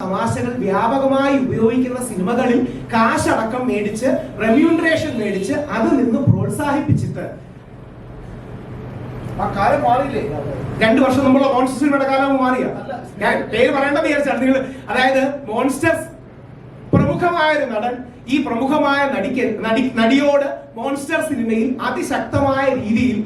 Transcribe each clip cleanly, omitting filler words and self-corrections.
തമാശകൾ വ്യാപകമായി ഉപയോഗിക്കുന്ന സിനിമകളിൽ കാശടക്കം മേടിച്ച് റെമ്യൂണറേഷൻ മേടിച്ച് അത് നിന്ന് പ്രോത്സാഹിപ്പിച്ചിട്ട് ആ കാലം മാറിയില്ലേ? 2 വർഷം മുമ്പുള്ള മോൺസ്റ്റർ സിനിമയുടെ കാലം മാറിയ ഞാൻ പേര് പറയേണ്ട വിചാരിച്ചാണ് നിങ്ങൾ. അതായത് മോൺസ്റ്റേഴ്സ് പ്രമുഖമായ ഒരു നടൻ ഈ പ്രമുഖമായ നടിയോട് മോൺസ്റ്റർ സിനിമയിൽ അതിശക്തമായ രീതിയിൽ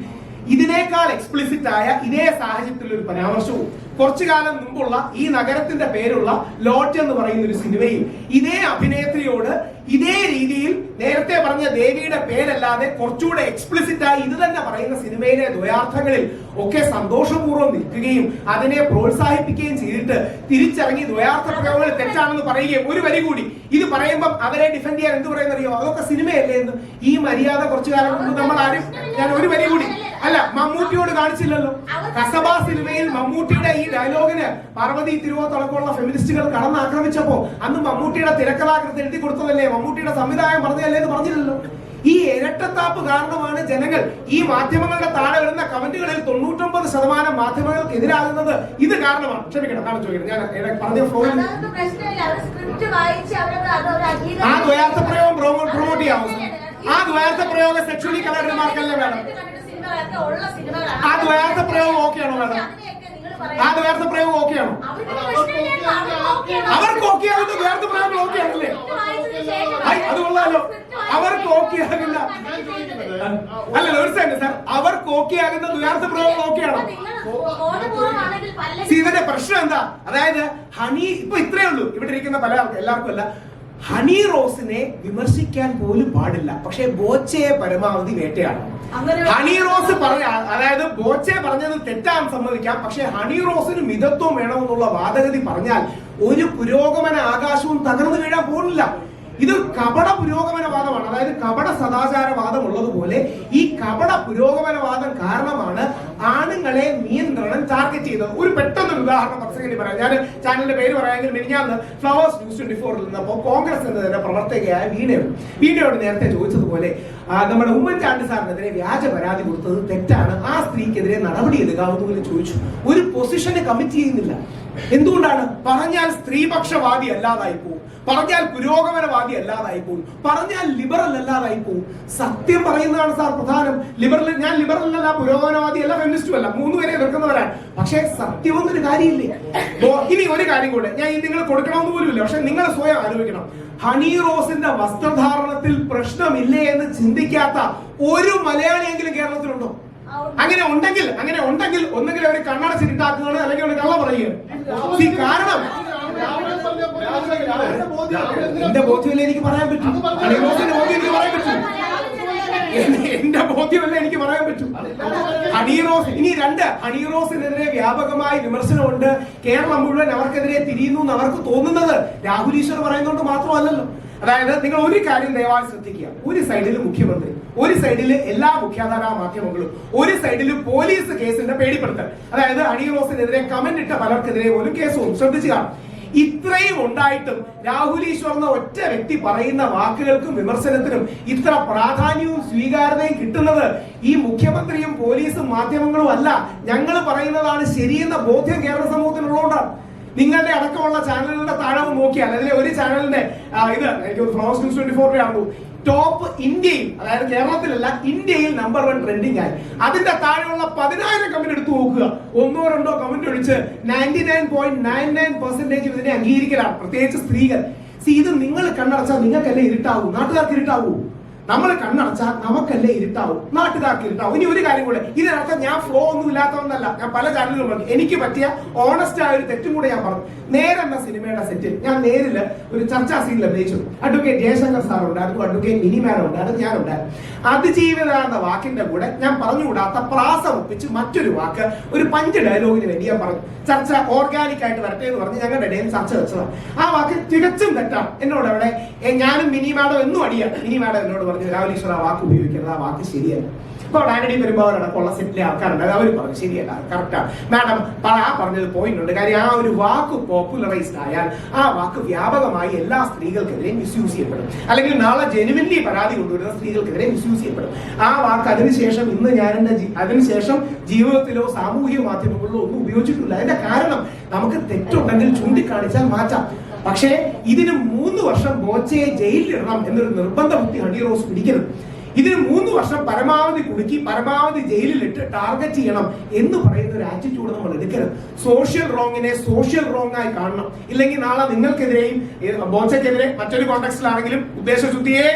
ഇതിനേക്കാൾ എക്സ്പ്ലിസിറ്റ് ആയ ഇതേ സാഹചര്യത്തിൽ ഒരു പരാമർശവും കുറച്ചു കാലം മുമ്പുള്ള ഈ നഗരത്തിന്റെ പേരുള്ള ലോട്ട് എന്ന് പറയുന്ന ഒരു സിനിമയിൽ ഇതേ അഭിനേത്രിയോട് ഇതേ രീതിയിൽ നേരത്തെ പറഞ്ഞ ദേവിയുടെ പേരല്ലാതെ കുറച്ചുകൂടെ എക്സ്പ്ലിസിറ്റ് ആയി ഇത് തന്നെ പറയുന്ന സിനിമയിലെ ദ്വയാർത്ഥങ്ങളിൽ ഒക്കെ സന്തോഷപൂർവ്വം നിൽക്കുകയും അതിനെ പ്രോത്സാഹിപ്പിക്കുകയും ചെയ്തിട്ട് തിരിച്ചിറങ്ങി ദ്വയാർത്ഥ പ്രയോഗങ്ങൾ തെറ്റാണെന്ന് പറയുകയും ഒരു വരി കൂടി ഇത് പറയുമ്പോൾ അവരെ ഡിഫെൻഡ് ചെയ്യാൻ എന്ത് പറയുന്നറിയോ, അതൊക്കെ സിനിമയല്ലേ എന്ന്. ഈ മര്യാദ കുറച്ചു കാലം മുമ്പ് നമ്മൾ ആരും ഞാൻ ഒരു വരി കൂടി അല്ല മമ്മൂട്ടിയോട് കാണിച്ചില്ലല്ലോ. കസബ സിനിമയിൽ മമ്മൂട്ടിയുടെ ഈ ഡയലോഗിന് പാർവതി തിരുവോത്തടക്കമുള്ള ഫെമിനിസ്റ്റുകൾ കടന്നാക്രമിച്ചപ്പോ അന്ന് മമ്മൂട്ടിയുടെ തിരക്കഥാകൃത്ത് എഴുതി കൊടുത്തതല്ലേ, മമ്മൂട്ടിയുടെ സംവിധാനം പറഞ്ഞതല്ലേ എന്ന് പറഞ്ഞില്ലല്ലോ. ഈ ഇരട്ടത്താപ്പ് കാരണമാണ് ജനങ്ങൾ ഈ മാധ്യമങ്ങളുടെ താഴെ വരുന്ന കമന്റുകളിൽ 99% മാധ്യമങ്ങൾക്ക് എതിരാകുന്നത്. ഇത് കാരണമാണ്. ക്ഷമിക്കണം, കാണാൻ ചോദിക്കണം. ഞാൻ പറഞ്ഞ ഫ്ലോയിൽ ആ ദ്വയാർത്ഥ പ്രയോഗം പ്രൊമോട്ട് ചെയ്യാവും. ആ ദ്വയാർത്ഥ പ്രയോഗം സെക്ഷലി കളർഡ് റിമാർക്കല്ലേ വേണം. ആ ദ്വയാർത്ഥ പ്രയോഗം ഓക്കെയാണോ വേണം? ആ ദ്വയാർത്ഥ പ്രയോഗം ഓക്കെയാണോ? അവർക്ക് ഓക്കെ ആകുന്ന ദ്വയാർത്ഥ പ്രയോഗം ഓക്കെ ആണല്ലേ? അത് കൊള്ളാലോ. അവർക്ക് ഓക്കെ ആകില്ല അല്ലല്ലോ ഒരു സെക്കൻഡ് സാർ, അവർക്ക് ഓക്കെ ആകുന്ന ദ്വയാർത്ഥ പ്രയോഗം ഓക്കെയാണോ? ഇതിന്റെ പ്രശ്നം എന്താ? അതായത് ഹണി ഇപ്പൊ ഇത്രയേ ഉള്ളൂ. ഇവിടെ ഇരിക്കുന്ന പല എല്ലാവർക്കും അല്ല, ഹണി റോസിനെ വിമർശിക്കാൻ പോലും പാടില്ല, പക്ഷെ ബോച്ചയെ പരമാവധി വേട്ടയാണ്. ഹണി റോസ് പറഞ്ഞ അതായത് ബോച്ചെ പറഞ്ഞത് തെറ്റാൻ സമ്മതിക്കാം, പക്ഷെ ഹണി റോസിന് മിതത്വം വേണമെന്നുള്ള വാദഗതി പറഞ്ഞാൽ ഒരു പുരോഗമന ആകാശവും തകർന്നു വീഴാൻ പോകുന്നില്ല. ഇത് കപട പുരോഗമനവാദമാണ്. അതായത് കപട സദാചാരവാദം ഉള്ളതുപോലെ ഈ കപട പുരോഗമനവാദം കാരണമാണ് ആണുങ്ങളെ നിയന്ത്രണം ടാർഗറ്റ് ചെയ്തത്. ഒരു പെട്ടെന്നൊരു ഉദാഹരണം 10 സെക്കൻഡ് പറയാം. ഞാൻ ചാനലിന്റെ പേര് പറയാമെങ്കിൽ മിനിഞ്ഞാന്ന് ഫ്ലവേഴ്സ് ന്യൂസ് 24 നിന്നപ്പോൾ കോൺഗ്രസ് എന്നതിന്റെ പ്രവർത്തകയായ വീണയോട് നേരത്തെ ചോദിച്ചതുപോലെ നമ്മുടെ ഉമ്മൻചാണ്ടി സാറിനെതിരെ വ്യാജ പരാതി കൊടുത്തത് തെറ്റാണ്, ആ സ്ത്രീക്കെതിരെ നടപടി എടുക്കാവുന്നതുപോലെ ചോദിച്ചു. ഒരു പൊസിഷന് കമ്മിറ്റ് ചെയ്യുന്നില്ല. എന്തുകൊണ്ടാണ്? പറഞ്ഞാൽ സ്ത്രീപക്ഷവാദി അല്ലാതായി പോകും, പറഞ്ഞാൽ പുരോഗമനവാദി അല്ലാതായി പോകും, പറഞ്ഞാൽ ലിബറൽ അല്ലാതായി പോകും. സത്യം പറയുന്നതാണ് സാർ പ്രധാനം. ഞാൻ ലിബറൽ അല്ല, പുരോഗമനവാദി അല്ല, ഫെമിനിസ്റ്റും അല്ല, 3 പേരെ എതിർക്കുന്നവരാണ്. പക്ഷെ സത്യമൊന്നൊരു കാര്യമില്ലേ. ഇനി ഒരു കാര്യം കൂടെ ഞാൻ നിങ്ങൾ കൊടുക്കണമെന്ന് പോലും ഇല്ല, പക്ഷെ നിങ്ങൾ സ്വയം ആലോചിക്കണം. ഹണി റോസിന്റെ വസ്ത്രധാരണത്തിൽ പ്രശ്നമില്ലേ എന്ന് ചിന്തിക്കാത്ത ഒരു മലയാളിയെങ്കിലും കേരളത്തിലുണ്ടോ? അങ്ങനെ ഉണ്ടെങ്കിൽ ഒന്നെങ്കിൽ അവർ കണ്ണടച്ചിട്ടാക്കുകയാണ്, അല്ലെങ്കിൽ അവർ കള്ളം പറയുക. കാരണം എന്റെ ബോധ്യമല്ലേ എനിക്ക് പറയാൻ പറ്റൂ, ഹണി റോസിന്റെ ബോധ്യം എനിക്ക് പറയാൻ പറ്റൂ, എന്റെ ബോധ്യമല്ലേ എനിക്ക് പറയാൻ പറ്റൂ. ഹണി റോസ് ഇനി 2 ഹണി റോസിനെതിരെ വ്യാപകമായ വിമർശനമുണ്ട്. കേരളം മുഴുവൻ അവർക്കെതിരെ തിരിയുന്നു എന്ന് അവർക്ക് തോന്നുന്നത് രാഹുൽ ഈശ്വർ പറയുന്നതുകൊണ്ട് മാത്രമല്ലല്ലോ. അതായത് നിങ്ങൾ ഒരു കാര്യം ദയവായി ശ്രദ്ധിക്കുക. ഒരു സൈഡിൽ മുഖ്യമന്ത്രി, ഒരു സൈഡിൽ എല്ലാ മുഖ്യധാരാ മാധ്യമങ്ങളും, ഒരു സൈഡിൽ പോലീസ് കേസിന്റെ പേടിപ്പെടുത്തൽ. അതായത് ഹണി റോസിനെതിരെ കമന്റ് ഇട്ട പലർക്കെതിരെ ഒരു കേസും ശ്രദ്ധിച്ചു കാണും. ഇത്രയും ഉണ്ടായിട്ടും രാഹുൽ ഈശ്വർ എന്ന ഒറ്റ വ്യക്തി പറയുന്ന വാക്കുകൾക്കും വിമർശനത്തിനും ഇത്ര പ്രാധാന്യവും സ്വീകാര്യതയും കിട്ടുന്നത് ഈ മുഖ്യമന്ത്രിയും പോലീസും മാധ്യമങ്ങളും അല്ല, ഞങ്ങൾ പറയുന്നതാണ് ശരിയെന്ന ബോധ്യം കേരള സമൂഹത്തിനുള്ളതുകൊണ്ടാണ്. നിങ്ങളുടെ അടക്കമുള്ള ചാനലുകളുടെ താഴെ നോക്കിയാൽ അതിലെ ഒരു ചാനലിന്റെ ഇത് എനിക്ക് ഫ്ലവേഴ്സ് ന്യൂസ് 24 ആണോ ടോപ്പ് ഇന്ത്യയിൽ, അതായത് കേരളത്തിലല്ല ഇന്ത്യയിൽ നമ്പർ 1 ട്രെൻഡിങ് ആയി. അതിന്റെ താഴെയുള്ള 10,000 കമന്റ് എടുത്തു നോക്കുക, 1-2 കമന്റ് ഒഴിച്ച് 99.99% ഇതിനെ അംഗീകരിക്കലാണ്, പ്രത്യേകിച്ച് സ്ത്രീകൾ. ഇത് നിങ്ങൾ കണ്ണടച്ചാൽ നിങ്ങൾക്കല്ലേ ഇരുട്ടാവൂ, നാട്ടുകാർക്ക് ഇരുട്ടാവൂ. നമ്മൾ കണ്ണടച്ചാൽ നമുക്കല്ലേ ഇരുട്ടാവും, നാട്ടുകാർക്ക് ഇരുട്ടാവും. ഇനി ഒരു കാര്യം കൂടെ, ഇതിനർത്ഥം ഞാൻ ഫ്ലോ ഒന്നും ഇല്ലാത്തവന്നല്ല. ഞാൻ പല ചാനലുകളും പറഞ്ഞു, എനിക്ക് പറ്റിയ ഓണസ്റ്റ് ആയ ഒരു തെറ്റും കൂടെ ഞാൻ പറഞ്ഞു. നേരെന്ന സിനിമയുടെ സെറ്റിൽ ഞാൻ നേരിൽ ഒരു ചർച്ചാ സീനിൽ അഭിനയിച്ചു. അഡ്വക്കേറ്റ് ജയശങ്കർ സാർ ഉണ്ടായിരുന്നു, അഡ്വക്കേറ്റ് മിനി മാഡം ഉണ്ടായിരുന്നു, ഞാനുണ്ടായിരുന്നു. അതിജീവിത എന്ന വാക്കിന്റെ കൂടെ ഞാൻ പറഞ്ഞുകൂടാത്ത പ്രാസം ഒപ്പിച്ച് മറ്റൊരു വാക്ക് ഒരു 5 ഡയലോഗിന് വേണ്ടി ഞാൻ പറഞ്ഞു. ചർച്ച ഓർഗാനിക് ആയിട്ട് വരട്ടെ എന്ന് പറഞ്ഞ് ഞങ്ങളുടെ ഇടയിൽ ചർച്ച വെച്ചതാണ്. ആ വാക്ക് തികച്ചും തെറ്റാണ്. എന്നോട് അവിടെ ഞാനും മിനി മാഡം എന്നും അടിയാണ്. മിനി മാഡം എന്നോട് പറഞ്ഞു, രാഹുൽ ഈശ്വർ ആ വാക്ക് ഉപയോഗിക്കരുത്, ആ വാക്ക് ശരിയല്ല. ഇപ്പോൾ ആന്റണി പെരുമ്പാവൂരടക്കമുള്ള സെറ്റിലെ ആൾക്കാരുണ്ട്, അവർ പറഞ്ഞു ശരിയല്ല, കറക്റ്റാണ് മാഡം ആ പറഞ്ഞത് പോയിന്റ് ഉണ്ട്. കാര്യം ആ ഒരു വാക്ക് പോപ്പുലറൈസ്ഡ് ആയാൽ ആ വാക്ക് വ്യാപകമായി എല്ലാ സ്ത്രീകൾക്കെതിരെ മിസ്യൂസ് ചെയ്യപ്പെടും, അല്ലെങ്കിൽ നാളെ ജെനുവിൻലി പരാതി കൊണ്ടുവരുന്ന സ്ത്രീകൾക്കെതിരെ മിസ്യൂസ് ചെയ്യപ്പെടും. ആ വാക്ക് അതിനുശേഷം ഇന്ന് ഞാൻ അതിനുശേഷം ജീവിതത്തിലോ സാമൂഹിക മാധ്യമങ്ങളിലോ ഒന്നും ഉപയോഗിച്ചിട്ടില്ല. അതിന്റെ കാരണം നമുക്ക് തെറ്റുണ്ടെങ്കിൽ ചൂണ്ടിക്കാണിച്ചാൽ മാറ്റാം. പക്ഷേ ഇതിന് 3 വർഷം ബോച്ചയെ ജയിലിലിടണം എന്നൊരു നിർബന്ധ ബുദ്ധി ഹണി റോസ് പിടിക്കരുത്. ഇതിന് 3 വർഷം പരമാവധി കുടുക്കി പരമാവധി ജയിലിലിട്ട് ടാർഗറ്റ് ചെയ്യണം എന്ന് പറയുന്ന ഒരു ആറ്റിറ്റ്യൂഡ് നമ്മൾ എടുക്കരുത്. സോഷ്യൽ റോങ്ങിനെ സോഷ്യൽ റോങ് ആയി കാണണം. ഇല്ലെങ്കിൽ നാളെ നിങ്ങൾക്കെതിരെയും ബോച്ചയ്ക്കെതിരെ മറ്റൊരു കോണ്ടെക്സ്റ്റിലാണെങ്കിലും ഉദ്ദേശശുദ്ധിയെ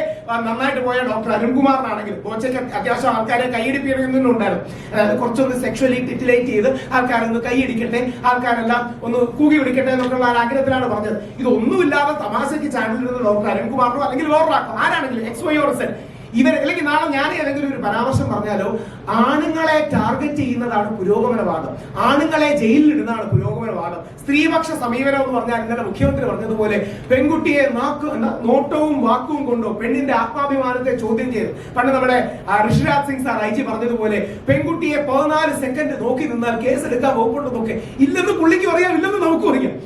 നന്നായിട്ട് പോയ ഡോക്ടർ അരുൺകുമാറിനാണെങ്കിലും ബോച്ചയ്ക്ക് അത്യാവശ്യം ആൾക്കാരെ കൈയടിപ്പിക്കുന്നുണ്ടായിരുന്നു. കുറച്ചൊന്ന് സെക്ഷലി ടിറ്റിലേറ്റ് ചെയ്ത് ആൾക്കാരൊന്ന് കൈയടിക്കട്ടെ, ആൾക്കാരെല്ലാം ഒന്ന് കൂകി പിടിക്കട്ടെ എന്നൊക്കെയുള്ള ആഗ്രഹത്തിലാണ് പറഞ്ഞത്. ഇതൊന്നുമില്ലാതെ തമാശയ്ക്ക് ചാനലിൽ ഡോക്ടർ അരുൺകുമാറിനോ അല്ലെങ്കിൽ വേറൊരാൾക്കോ ആരാണെങ്കിലും XYZ ഇവർ അല്ലെങ്കിൽ നാളെ ഞാൻ ഏതെങ്കിലും ഒരു പരാമർശം പറഞ്ഞാലോ ആണുങ്ങളെ ടാർഗറ്റ് ചെയ്യുന്നതാണ് പുരോഗമനവാദം, ആണുങ്ങളെ ജയിലിലിടുന്നതാണ് പുരോഗമനവാദം. സ്ത്രീപക്ഷ സമീപനം എന്ന് പറഞ്ഞാൽ ഇന്നലെ മുഖ്യമന്ത്രി പറഞ്ഞതുപോലെ പെൺകുട്ടിയെ നോട്ടവും വാക്കും കൊണ്ടോ പെണ്ണിന്റെ ആത്മാഭിമാനത്തെ ചോദ്യം ചെയ്ത് പണ്ട് നമ്മുടെ ഋഷിരാജ് സിംഗ് സാർ IG പറഞ്ഞതുപോലെ പെൺകുട്ടിയെ 14 സെക്കൻഡ് നോക്കി നിന്നാൽ കേസ് എടുക്കാൻ വകുപ്പുണ്ടെന്നൊക്കെ ഇല്ലെന്ന് പുള്ളിക്ക് അറിയാം, ഇല്ലെന്ന് നമുക്കും അറിയാം.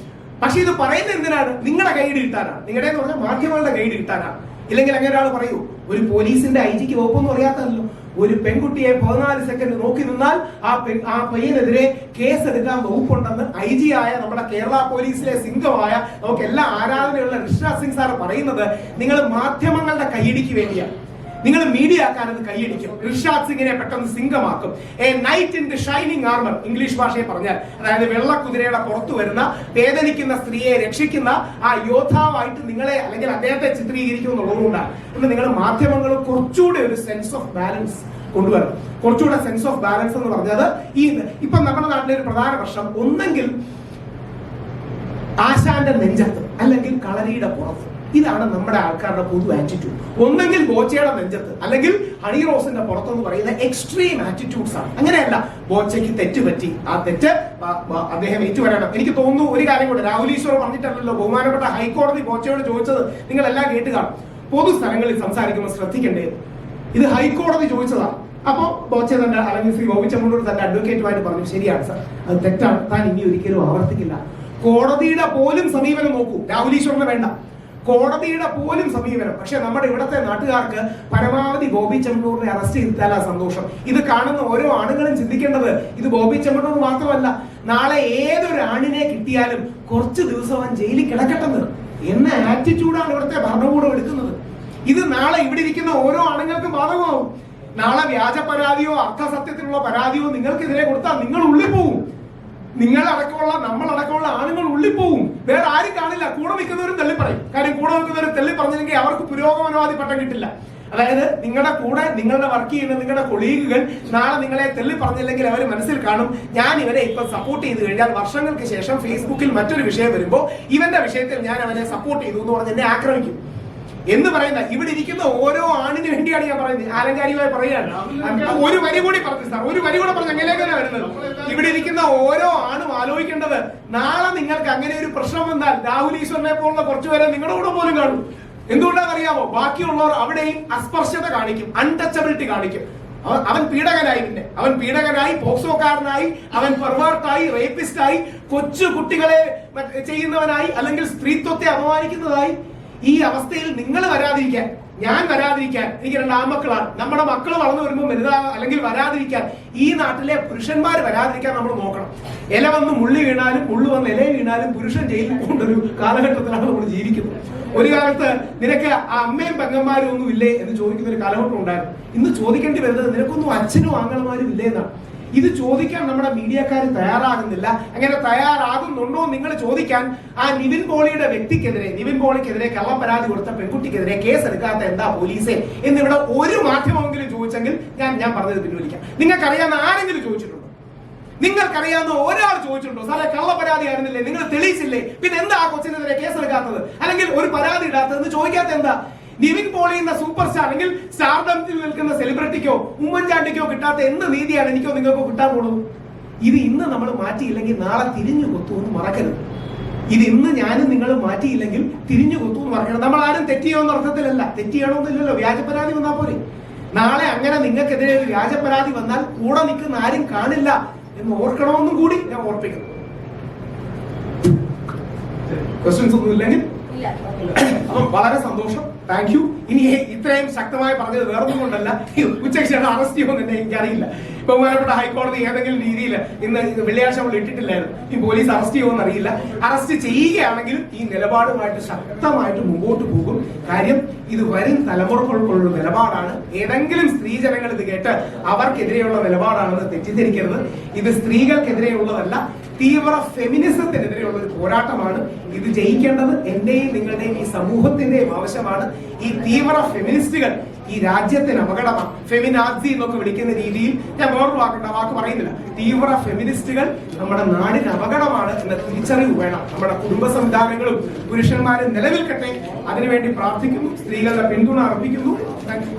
പക്ഷെ ഇത് പറയുന്നത് എന്തിനാണ്? നിങ്ങളുടെ കൈയ്യടി കിട്ടാനാണ്, നിങ്ങളുടെ എന്ന് പറഞ്ഞാൽ മാധ്യമങ്ങളുടെ കൈയ്യടി കിട്ടാനാണ്. ഇല്ലെങ്കിൽ അങ്ങനെ ഒരാൾ പറയൂ, ഒരു പോലീസിന്റെ IGക്ക് വകുപ്പൊന്നും അറിയാത്തല്ലോ, ഒരു പെൺകുട്ടിയെ 14 സെക്കൻഡ് നോക്കി നിന്നാൽ ആ പയ്യനെതിരെ കേസ് എടുക്കാൻ വകുപ്പുണ്ടെന്ന് IG ആയ നമ്മുടെ കേരള പോലീസിലെ സിംഗമായ നമുക്ക് എല്ലാ ആരാധനയുള്ള ഋഷിരാജ് സിംഗ് സാർ പറയുന്നത് നിങ്ങൾ മാധ്യമങ്ങളുടെ കൈയടിക്ക് വേണ്ടിയാണ്. നിങ്ങൾ മീഡിയ ആക്കാനത് കൈയടിക്കും. ഋഷിരാജ് സിംഗിനെ പെട്ടെന്ന് സിംഗമാക്കും. A knight in the shining armour English ഭാഷയെ പറഞ്ഞാൽ, അതായത് വെള്ളക്കുതിരയുടെ പുറത്തു വരുന്ന വേദനിക്കുന്ന സ്ത്രീയെ രക്ഷിക്കുന്ന ആ യോദ്ധാവായിട്ട് നിങ്ങളെ അല്ലെങ്കിൽ അദ്ദേഹത്തെ ചിത്രീകരിക്കും എന്നുള്ളതുകൊണ്ടാണ് നിങ്ങൾ മാധ്യമങ്ങൾ കുറച്ചുകൂടെ ഒരു സെൻസ് ഓഫ് ബാലൻസ് കൊണ്ടുവരണം. കുറച്ചുകൂടെ സെൻസ് ഓഫ് ബാലൻസ് എന്ന് പറഞ്ഞത് ഇപ്പൊ നമ്മുടെ നാട്ടിലെ ഒരു പ്രധാന പ്രശ്നം ഒന്നെങ്കിൽ ആശാന്റെ നെഞ്ചത്ത് അല്ലെങ്കിൽ കളരിയുടെ പുറത്ത്. ഇതാണ് നമ്മുടെ ആൾക്കാരുടെ പൊതു ആറ്റിറ്റ്യൂഡ്. ഒന്നെങ്കിൽ ബോച്ചയുടെ നെഞ്ചത്ത് അല്ലെങ്കിൽ ഹണി റോസിന്റെ പുറത്തെന്ന് പറയുന്ന എക്സ്ട്രീം ആറ്റിറ്റ്യൂഡ്സ് ആണ്. അങ്ങനെയല്ല, ബോച്ചയ്ക്ക് തെറ്റ് പറ്റി, ആ തെറ്റ് അദ്ദേഹം ഏറ്റുവരണം. എനിക്ക് തോന്നുന്നു ഒരു കാര്യം കൂടെ, രാഹുൽ ഈശ്വർ പറഞ്ഞിട്ടല്ലോ ബഹുമാനപ്പെട്ട ഹൈക്കോടതി ബോച്ചയോട് ചോദിച്ചത് നിങ്ങൾ എല്ലാം കേട്ട് കാണും. പൊതുസ്ഥലങ്ങളിൽ സംസാരിക്കുമ്പോൾ ശ്രദ്ധിക്കേണ്ടത് ഇത് ഹൈക്കോടതി ചോദിച്ചതാണ്. അപ്പോ ബോച്ച തന്നെ അല്ലെങ്കിൽ ശ്രീ ബോബി ചെമ്മണ്ണൂർ തന്റെ അഡ്വക്കേറ്റുമായിട്ട് പറഞ്ഞു, ശരിയാണ് സാർ, അത് തെറ്റാണ്, താൻ ഇനി ഒരിക്കലും ആവർത്തിക്കില്ല. കോടതിയുടെ പോലും സമീപനം നോക്കൂ, രാഹുൽ ഈശ്വറിന് വേണ്ട, കോടതിയുടെ പോലും സമീപനം. പക്ഷെ നമ്മുടെ ഇവിടത്തെ നാട്ടുകാർക്ക് പരമാവധി ബോബി ചെമ്മണ്ണൂരിനെ അറസ്റ്റ് ചെയ്താലാ സന്തോഷം. ഇത് കാണുന്ന ഓരോ ആണുങ്ങളും ചിന്തിക്കേണ്ടത് ഇത് ബോബി ചെമ്മണ്ണൂർ മാത്രമല്ല, നാളെ ഏതൊരു ആണിനെ കിട്ടിയാലും കുറച്ച് ദിവസം അവൻ ജയിലിൽ കിടക്കട്ടെന്ന് എന്ന ആറ്റിറ്റ്യൂഡാണ് ഇവിടുത്തെ ഭരണകൂടം എടുക്കുന്നത്. ഇത് നാളെ ഇവിടെ ഇരിക്കുന്ന ഓരോ ആണുങ്ങൾക്കും ബാധകമാവും. നാളെ വ്യാജ പരാതിയോ അർത്ഥസത്യത്തിലുള്ള പരാതിയോ നിങ്ങൾക്കെതിരെ കൊടുത്താൽ നിങ്ങൾ ഉള്ളിൽ പോവും. നിങ്ങളടക്കമുള്ള നമ്മളടക്കമുള്ള ആണുങ്ങൾ ഉള്ളിൽ പോവും. വേറെ ആരും കാണില്ല, കൂടെ നിൽക്കുന്നവരും തള്ളി പറയും. കാര്യം കൂടെ നിൽക്കുന്നവർ തള്ളി പറഞ്ഞില്ലെങ്കിൽ അവർക്ക് പുരോഗമനവാദി പട്ടം കിട്ടില്ല. അതായത് നിങ്ങളുടെ കൂടെ നിങ്ങളുടെ വർക്ക് ചെയ്യുന്ന നിങ്ങളുടെ കൊളീഗുകൾ നാളെ നിങ്ങളെ തെള്ളി പറഞ്ഞില്ലെങ്കിൽ അവർ മനസ്സിൽ കാണും, ഞാൻ ഇവരെ ഇപ്പൊ സപ്പോർട്ട് ചെയ്ത് കഴിഞ്ഞാൽ വർഷങ്ങൾക്ക് ശേഷം ഫേസ്ബുക്കിൽ മറ്റൊരു വിഷയം വരുമ്പോൾ ഇവന്റെ വിഷയത്തിൽ ഞാൻ അവനെ സപ്പോർട്ട് ചെയ്തു എന്ന് പറഞ്ഞ് എന്നെ ആക്രമിക്കും എന്ന് പറയുന്ന ഇവിടെ ഇരിക്കുന്ന ഓരോ ആണിന് വേണ്ടിയാണ് ഞാൻ പറയുന്നത്. ആലങ്കാരികമായി പറയുകയാണ്. ഒരു വരി കൂടി പറഞ്ഞു സാർ, ഒരു വരി കൂടെ പറഞ്ഞു അങ്ങനെയൊക്കെ വരുന്നത്. ഇവിടെ ഇരിക്കുന്ന ഓരോ ആണും ആലോചിക്കേണ്ടത്, നാളെ നിങ്ങൾക്ക് അങ്ങനെ ഒരു പ്രശ്നം വന്നാൽ രാഹുൽ ഈശ്വറിനെ പോലുള്ള കുറച്ചുപേരെ നിങ്ങളുടെ കൂടെ പോലും കാണും. എന്തുകൊണ്ടാണെന്ന് അറിയാമോ? ബാക്കിയുള്ളവർ അവിടെയും അസ്പർശ്യത കാണിക്കും, അൺടച്ചബിലിറ്റി കാണിക്കും. അവൻ പീഡകനായി, പിന്നെ അവൻ പീഡകനായി, പോക്സോക്കാരനായി, അവൻ പെർവേർട്ടായി, റേപ്പിസ്റ്റായി, കൊച്ചു കുട്ടികളെ ചെയ്യുന്നവനായി, അല്ലെങ്കിൽ സ്ത്രീത്വത്തെ അപമാനിക്കുന്നതായി. ഈ അവസ്ഥയിൽ നിങ്ങൾ വരാതിരിക്കാൻ, ഞാൻ വരാതിരിക്കാൻ, എനിക്ക് 2 ആൺമക്കളാണ്, നമ്മുടെ മക്കൾ വളർന്നു വരുമ്പോൾ അല്ലെങ്കിൽ വരാതിരിക്കാൻ, ഈ നാട്ടിലെ പുരുഷന്മാർ വരാതിരിക്കാൻ നമ്മൾ നോക്കണം. ഇല വന്ന് മുള്ളി വീണാലും മുള്ളു വന്ന് ഇല വീണാലും പുരുഷൻ ജയിലിൽ കൊണ്ടൊരു കാലഘട്ടത്തിലാണ് നമ്മൾ ജീവിക്കുന്നത്. ഒരു കാലത്ത് നിനക്ക് ആ അമ്മയും പെങ്ങന്മാരും ഒന്നും ഇല്ലേ എന്ന് ചോദിക്കുന്ന ഒരു കാലഘട്ടം ഉണ്ടായിരുന്നു. ഇന്ന് ചോദിക്കേണ്ടി വരുന്നത് നിനക്കൊന്നും അച്ഛനും ആങ്ങളമാരും ഇല്ലേ എന്നാണ്. ഇത് ചോദിക്കാൻ നമ്മുടെ മീഡിയക്കാർ തയ്യാറാകുന്നില്ല. അങ്ങനെ തയ്യാറാകുന്നുണ്ടോ നിങ്ങൾ ചോദിക്കാൻ ആ നിവിൻ പോളിയുടെ വ്യക്തിക്കെതിരെ, നിവിൻ പോളിക്കെതിരെ കള്ളം പരാതി കൊടുത്ത പെൺകുട്ടിക്കെതിരെ കേസ് എടുക്കാത്ത എന്താ പോലീസെ എന്നിവിടെ ഒരു മാധ്യമമെങ്കിലും ചോദിച്ചെങ്കിൽ ഞാൻ പറഞ്ഞത് പിൻവലിക്കാം. നിങ്ങൾക്കറിയാവുന്ന ആരെങ്കിലും ചോദിച്ചിട്ടുണ്ടോ? നിങ്ങൾക്കറിയാവുന്ന ഒരാൾ ചോദിച്ചിട്ടുണ്ടോ? സാറേ കള്ള പരാതി ആയിരുന്നില്ലേ, നിങ്ങൾ തെളിയിച്ചില്ലേ, പിന്നെ എന്താ ആ കൊച്ചിനെതിരെ കേസ് എടുക്കാത്തത്, അല്ലെങ്കിൽ ഒരു പരാതി ഇടാത്തത് ചോദിക്കാത്ത എന്താ? നിവിൻ പോളി എന്ന സൂപ്പർ സ്റ്റാർ അല്ലെങ്കിൽ സ്റ്റാർഡത്തിൽ നിൽക്കുന്ന സെലിബ്രിറ്റിക്കോ ഉമ്മൻചാണ്ടിക്കോ കിട്ടാത്ത എന്ത് നീതിയാണ് എനിക്കോ നിങ്ങൾക്കോ കിട്ടാൻ പോകുന്നത്? ഇത് ഇന്ന് നമ്മൾ മാറ്റിയില്ലെങ്കിൽ നാളെ തിരിഞ്ഞു കൊത്തുമെന്ന് മറക്കരുത്. ഇത് ഇന്ന് ഞാനും നിങ്ങളും മാറ്റിയില്ലെങ്കിൽ തിരിഞ്ഞു കൊത്തുമെന്ന് മറക്കണം. നമ്മൾ ആരും തെറ്റിയോന്ന അർത്ഥത്തിലല്ല, തെറ്റിയണമെന്നില്ലല്ലോ. വ്യാജ പരാതി വന്നാൽ പോരെ. നാളെ അങ്ങനെ നിങ്ങൾക്കെതിരെ ഒരു വ്യാജ പരാതി വന്നാൽ കൂടെ നിൽക്കുന്ന ആരും കാണില്ല എന്ന് ഓർക്കണമെന്നും കൂടി ഞാൻ ഓർപ്പിക്കുന്നു. ക്വസ്റ്റ്യൻസ് ഒന്നും ഇല്ലെങ്കിൽ അപ്പം വളരെ സന്തോഷം. Thank you. ഇനി ഇത്രയും ശക്തമായി പറഞ്ഞത് വേറൊന്നും കൊണ്ടല്ല, ഉച്ചയ്ക്ക് ശേഷം അറസ്റ്റ് ചെയ്യുമെന്ന് എനിക്കറിയില്ല. ബഹുമാനപ്പെട്ട ഹൈക്കോടതി ഏതെങ്കിലും രീതിയിൽ ഇന്ന് വെള്ളിയാഴ്ച നമ്മൾ ഇട്ടിട്ടില്ലായിരുന്നു, ഈ പോലീസ് അറസ്റ്റ് ചെയ്യുമെന്ന് അറിയില്ല. അറസ്റ്റ് ചെയ്യുകയാണെങ്കിൽ ഈ നിലപാടുമായിട്ട് ശക്തമായിട്ട് മുമ്പോട്ട് പോകും. കാര്യം ഇത് വരും തലമുറകൾക്കുള്ള നിലപാടാണ്. ഏതെങ്കിലും സ്ത്രീജനങ്ങൾ ഇത് കേട്ട് അവർക്കെതിരെയുള്ള നിലപാടാണെന്ന് തെറ്റിദ്ധരിക്കരുത്. ഇത് സ്ത്രീകൾക്കെതിരെയുള്ളതല്ല, തീവ്ര ഫെമിനിസത്തിനെതിരെയുള്ള ഒരു പോരാട്ടമാണ്. ഇത് ജയിക്കേണ്ടത് എന്റെയും നിങ്ങളുടെയും ഈ സമൂഹത്തിന്റെയും ആവശ്യമാണ്. ഈ തീവ്ര ഫെമിനിസ്റ്റുകൾ ഈ രാജ്യത്തിന് അപകടമാണ്. ഫെമിനാസി എന്നൊക്കെ വിളിക്കുന്ന രീതിയിൽ ഞാൻ വേറൊരു വാക്ക് പറയുന്നില്ല. തീവ്ര ഫെമിനിസ്റ്റുകൾ നമ്മുടെ നാടിന് അപകടമാണ് എന്ന തിരിച്ചറിവ് വേണം. നമ്മുടെ കുടുംബ സംവിധാനങ്ങളും പുരുഷന്മാരും നിലനിൽക്കട്ടെ, അതിനുവേണ്ടി പ്രാർത്ഥിക്കുന്നു, സ്ത്രീകളുടെ പിന്തുണ അർപ്പിക്കുന്നു. Thank you.